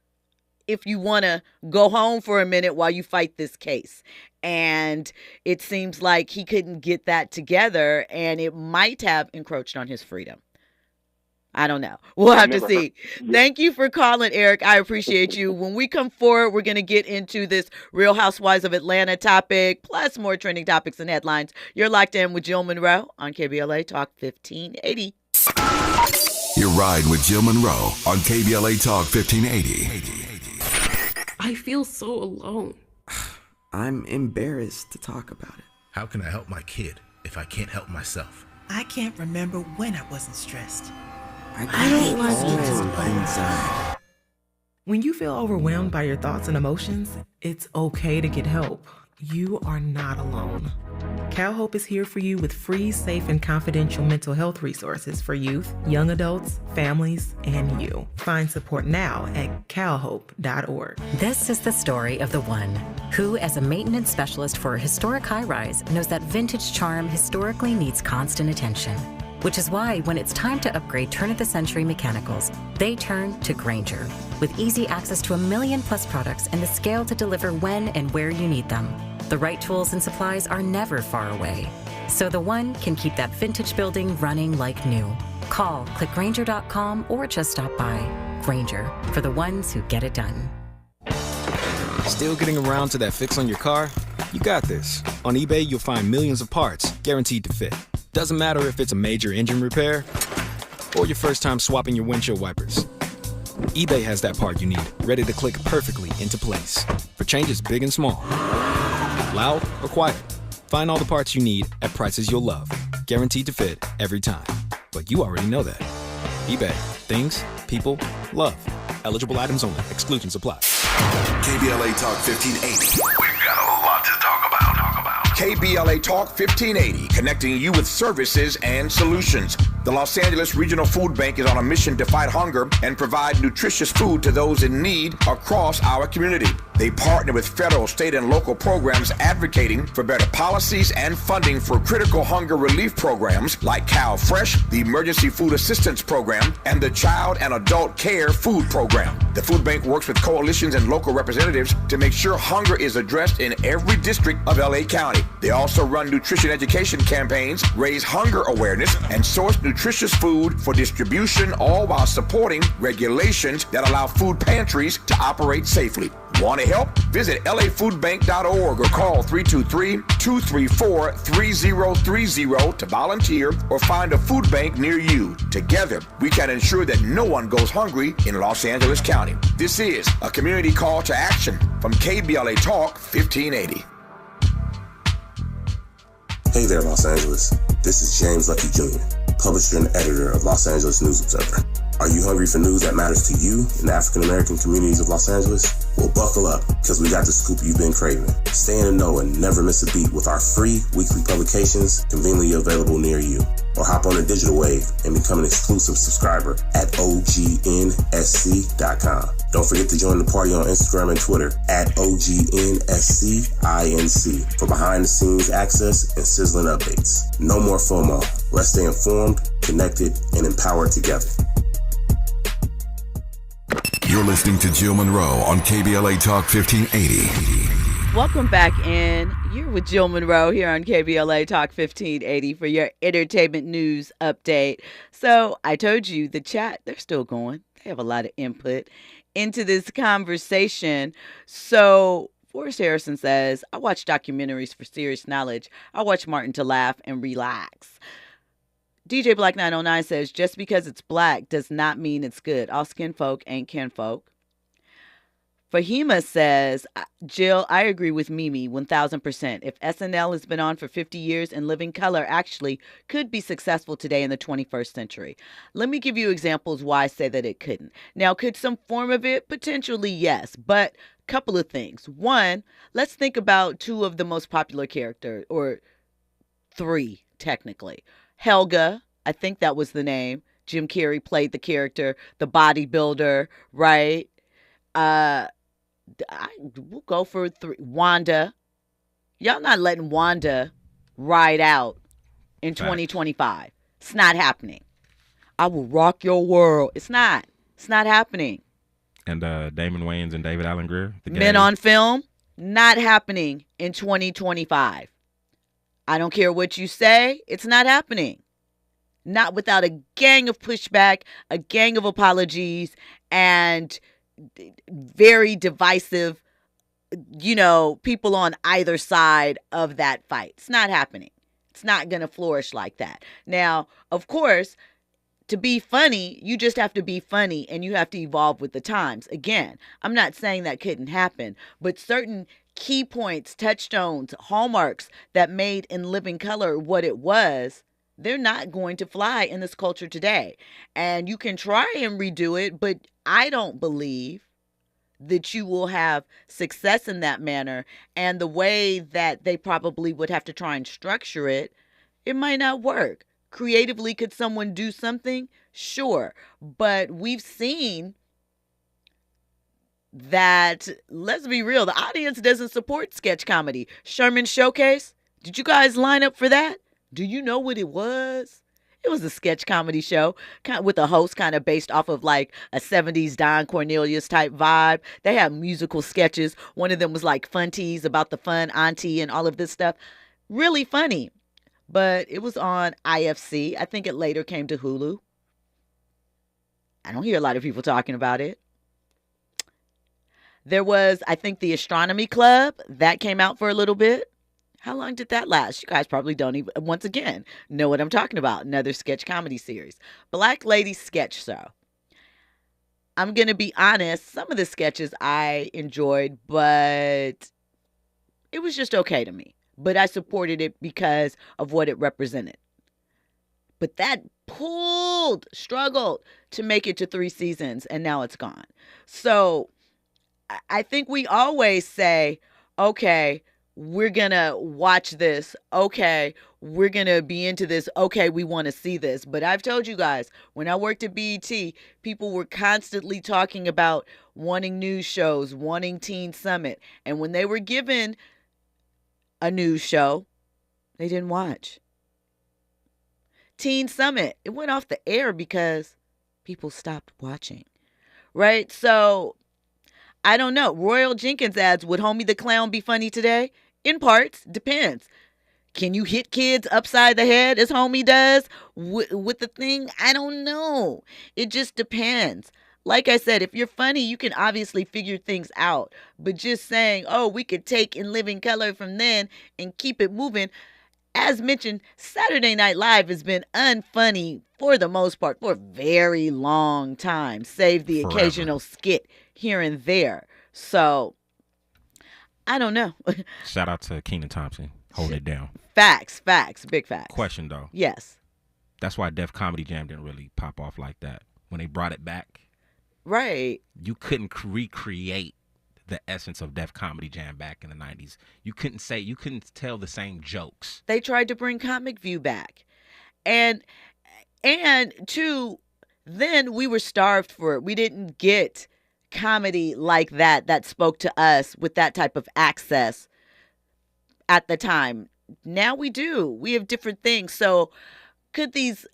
if you want to go home for a minute while you fight this case. And it seems like he couldn't get that together, and it might have encroached on his freedom. I don't know. We'll have to see. Thank you for calling, Eric. I appreciate you. When we come forward, we're going to get into this Real Housewives of Atlanta topic, plus more trending topics and headlines. You're locked in with Jill Munroe on KBLA Talk 1580. Your ride with Jill Munroe on KBLA Talk 1580. I feel so alone. I'm embarrassed to talk about it. How can I help my kid if I can't help myself? I can't remember when I wasn't stressed. I don't like it inside. When you feel overwhelmed by your thoughts and emotions, it's okay to get help. You are not alone. CalHope is here for you with free, safe, and confidential mental health resources for youth, young adults, families, and you. Find support now at calhope.org. This is the story of the one who, as a maintenance specialist for a historic high-rise, knows that vintage charm historically needs constant attention. Which is why when it's time to upgrade turn-of-the-century mechanicals, they turn to Grainger. With easy access to 1 million+ products and the scale to deliver when and where you need them. The right tools and supplies are never far away. So the one can keep that vintage building running like new. Call, click Grainger.com, or just stop by. Grainger, for the ones who get it done. Still getting around to that fix on your car? You got this. On eBay, you'll find millions of parts, guaranteed to fit. Doesn't matter if it's a major engine repair or your first time swapping your windshield wipers. eBay has that part you need, ready to click perfectly into place for changes big and small. Loud or quiet, find all the parts you need at prices you'll love. Guaranteed to fit every time. But you already know that. eBay. Things, people, love. Eligible items only. Exclusions apply. KBLA Talk 1580. We've got a lot to talk about. KBLA Talk 1580, connecting you with services and solutions. The Los Angeles Regional Food Bank is on a mission to fight hunger and provide nutritious food to those in need across our community. They partner with federal, state, and local programs advocating for better policies and funding for critical hunger relief programs like Cal Fresh, the Emergency Food Assistance Program, and the Child and Adult Care Food Program. The food bank works with coalitions and local representatives to make sure hunger is addressed in every district of LA County. They also run nutrition education campaigns, raise hunger awareness, and source nutritious food for distribution, all while supporting regulations that allow food pantries to operate safely. Want to help? Visit lafoodbank.org or call 323-234-3030 to volunteer or find a food bank near you. Together, we can ensure that no one goes hungry in Los Angeles County. This is a community call to action from KBLA Talk 1580. Hey there, Los Angeles. This is James Lucky Jr., publisher and editor of Los Angeles News Observer. Are you hungry for news that matters to you in the African-American communities of Los Angeles? Well, buckle up, because we got the scoop you've been craving. Stay in the know and never miss a beat with our free weekly publications conveniently available near you. Or hop on the digital wave and become an exclusive subscriber at OGNSC.com. Don't forget to join the party on Instagram and Twitter at OGNSCINC for behind-the-scenes access and sizzling updates. No more FOMO. Let's stay informed, connected, and empowered together. You're listening to Jill Munroe on KBLA Talk 1580. Welcome back in. You're with Jill Munroe here on KBLA Talk 1580 for your entertainment news update. So I told you the chat, they're still going. They have a lot of input into this conversation. So Forrest Harrison says, I watch documentaries for serious knowledge. I watch Martin to laugh and relax. DJ Black 909 says, just because it's black does not mean it's good. All skin folk ain't kinfolk. Fahima says, Jill, I agree with Mimi 1000%. If SNL has been on for 50 years and Living Color actually could be successful today in the 21st century. Let me give you examples why I say that it couldn't. Now, could some form of it? Potentially, yes. But a couple of things. One, let's think about two of the most popular characters, or three, technically. Helga, I think that was the name. Jim Carrey played the character, the bodybuilder, right? We'll go for three. Wanda. Y'all not letting Wanda ride out in 2025. It's not happening. I will rock your world. It's not. It's not happening. And Damon Wayans and David Alan Grier. Men on Film, not happening in 2025. I don't care what you say. It's not happening. Not without a gang of pushback, a gang of apologies, and very divisive, people on either side of that fight. It's not happening. It's not going to flourish like that. Now, of course, to be funny, you just have to be funny and you have to evolve with the times. Again, I'm not saying that couldn't happen, but certain key points, touchstones, hallmarks that made In Living Color what it was, they're not going to fly in this culture today. And you can try and redo it, but I don't believe that you will have success in that manner. And the way that they probably would have to try and structure it, it might not work. Creatively, could someone do something? Sure. But we've seen that, let's be real, the audience doesn't support sketch comedy. Sherman Showcase, did you guys line up for that? Do you know what it was? It was a sketch comedy show with a host kind of based off of like a 70s Don Cornelius type vibe. They had musical sketches. One of them was like fun teas about the fun auntie and all of this stuff. Really funny. But it was on IFC. I think it later came to Hulu. I don't hear a lot of people talking about it. There was, I think, the Astronomy Club. That came out for a little bit. How long did that last? You guys probably don't even, once again, know what I'm talking about. Another sketch comedy series. Black Lady Sketch Show. I'm going to be honest. Some of the sketches I enjoyed, but it was just okay to me. But I supported it because of what it represented. But that struggled to make it to 3 seasons, and now it's gone. So I think we always say, okay, we're going to watch this. Okay, we're going to be into this. Okay, we want to see this. But I've told you guys, when I worked at BET, people were constantly talking about wanting news shows, wanting Teen Summit. And when they were given a news show, they didn't watch. Teen Summit, it went off the air because people stopped watching, right? So I don't know. Royal Jenkins adds, would Homie the Clown be funny today? In parts, depends. Can you hit kids upside the head as Homie does with the thing? I don't know. It just depends. like I said, if you're funny, you can obviously figure things out. But just saying, oh, we could take In Living Color from then and keep it moving. As mentioned, Saturday Night Live has been unfunny for the most part for a very long time, save the Forever. occasional skit here and there. So, I don't know. Shout out to Kenan Thompson. Hold it down. Facts, big facts. Question, though. Yes. That's why Def Comedy Jam didn't really pop off like that. When they brought it back, right? You couldn't recreate the essence of Def Comedy Jam back in the 90s. You couldn't tell the same jokes. They tried to bring Comic View back. And two, then we were starved for it. We didn't get comedy like that spoke to us with that type of access at the time. Now we do. We have different things. So could these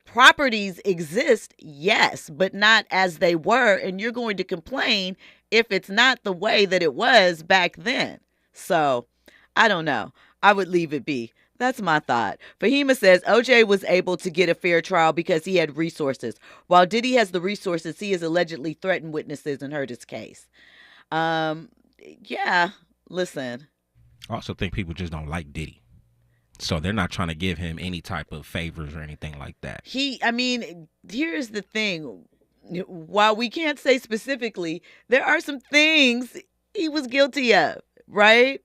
properties exist? Yes, but not as they were. And you're going to complain if it's not the way that it was back then. So I don't know. I would leave it be. That's my thought. Fahima says OJ was able to get a fair trial because he had resources. While Diddy has the resources, he has allegedly threatened witnesses and hurt his case. Yeah, listen. I also think people just don't like Diddy. So they're not trying to give him any type of favors or anything like that. Here's the thing. While we can't say specifically, there are some things he was guilty of, right?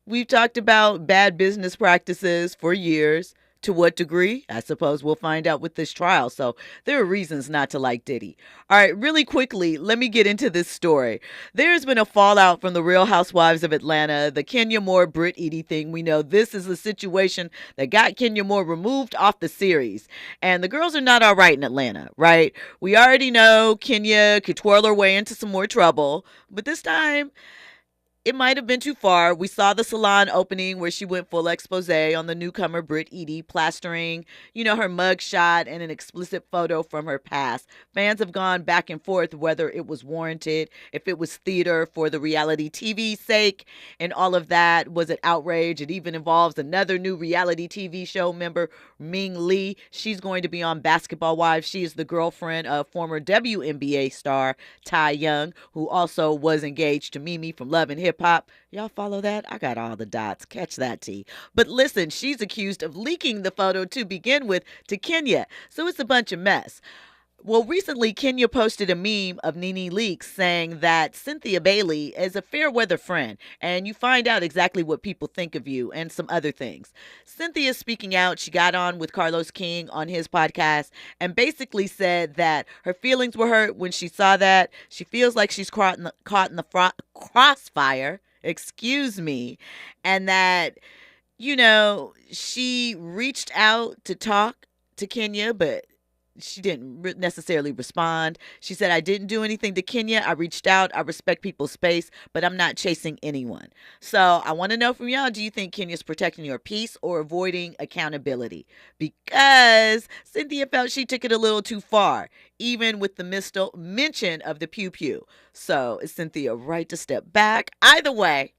We've talked about bad business practices for years. To what degree? I suppose we'll find out with this trial. So there are reasons not to like Diddy. All right, really quickly, let me get into this story. There's been a fallout from the Real Housewives of Atlanta, the Kenya Moore Brit Eady thing. We know this is a situation that got Kenya Moore removed off the series. And the girls are not all right in Atlanta, right? We already know Kenya could twirl her way into some more trouble. But this time, it might have been too far. We saw the salon opening where she went full expose on the newcomer Brit Eady, plastering, her mug shot and an explicit photo from her past. Fans have gone back and forth whether it was warranted, if it was theater for the reality TV sake, and all of that. Was it outrage? It even involves another new reality TV show member, Ming Lee. She's going to be on Basketball Wives. She is the girlfriend of former WNBA star Ty Young, who also was engaged to Mimi from Love and Hip Hop. Y'all follow that? I got all the dots. Catch that, T. But listen, she's accused of leaking the photo to begin with to Kenya. So it's a bunch of mess. Well, recently, Kenya posted a meme of Nene Leakes saying that Cynthia Bailey is a fair weather friend, and you find out exactly what people think of you and some other things. Cynthia speaking out, she got on with Carlos King on his podcast and basically said that her feelings were hurt when she saw that. She feels like she's caught in the crossfire, and that, she reached out to talk to Kenya, but she didn't necessarily respond. She said, I didn't do anything to Kenya. I reached out. I respect people's space, but I'm not chasing anyone. So I want to know from y'all, do you think Kenya's protecting your peace or avoiding accountability? Because Cynthia felt she took it a little too far, even with the mention of the pew-pew. So is Cynthia right to step back? Either way,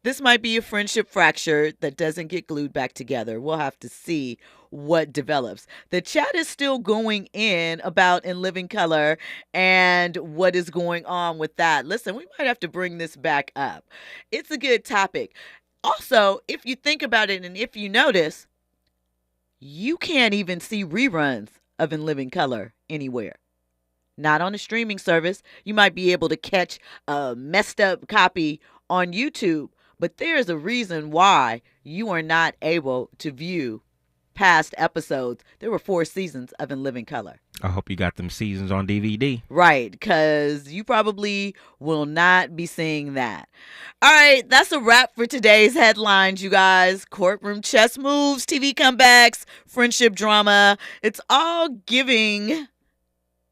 this might be a friendship fracture that doesn't get glued back together. We'll have to see what develops. The chat is still going in about In Living Color and what is going on with that. Listen, we might have to bring this back up. It's a good topic. Also, if you think about it and if you notice, you can't even see reruns of In Living Color anywhere. Not on a streaming service. You might be able to catch a messed up copy on YouTube, but there's a reason why you are not able to view past episodes. There were 4 seasons of In Living Color. I hope you got them seasons on DVD. Right, because you probably will not be seeing that. All right, that's a wrap for today's headlines, you guys. Courtroom chess moves, TV comebacks, friendship drama. It's all giving.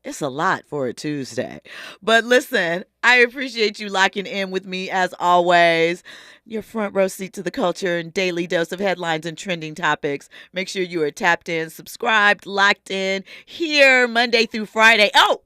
It's a lot for a Tuesday. But listen, I appreciate you locking in with me as always. Your front row seat to the culture and daily dose of headlines and trending topics. Make sure you are tapped in, subscribed, locked in here Monday through Friday. Oh,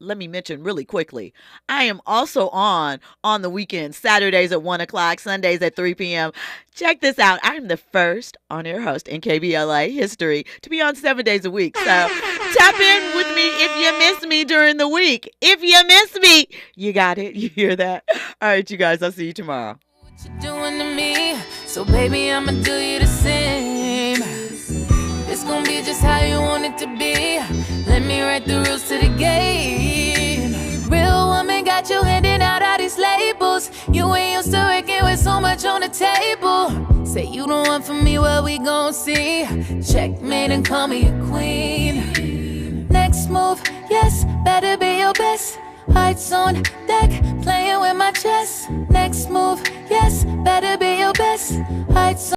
let me mention really quickly, I am also on the weekend, Saturdays at 1 o'clock, Sundays at 3 p.m. Check this out. I am the first on-air host in KBLA history to be on 7 days a week. So tap in with me if you miss me during the week. If you miss me, you got it. You hear that? All right, you guys, I'll see you tomorrow. What you doing to me? So baby, I'ma do you the same. It's gonna be just how you want it to be. Let me write the rules to the game. Real woman got you handing out all these labels. You ain't used to working with so much on the table. Say you don't want for me, what we gon' see? Checkmate and call me a queen. Next move, yes, better be your best. Hearts on deck, playing with my chest. Next move, yes, better be your best. Hearts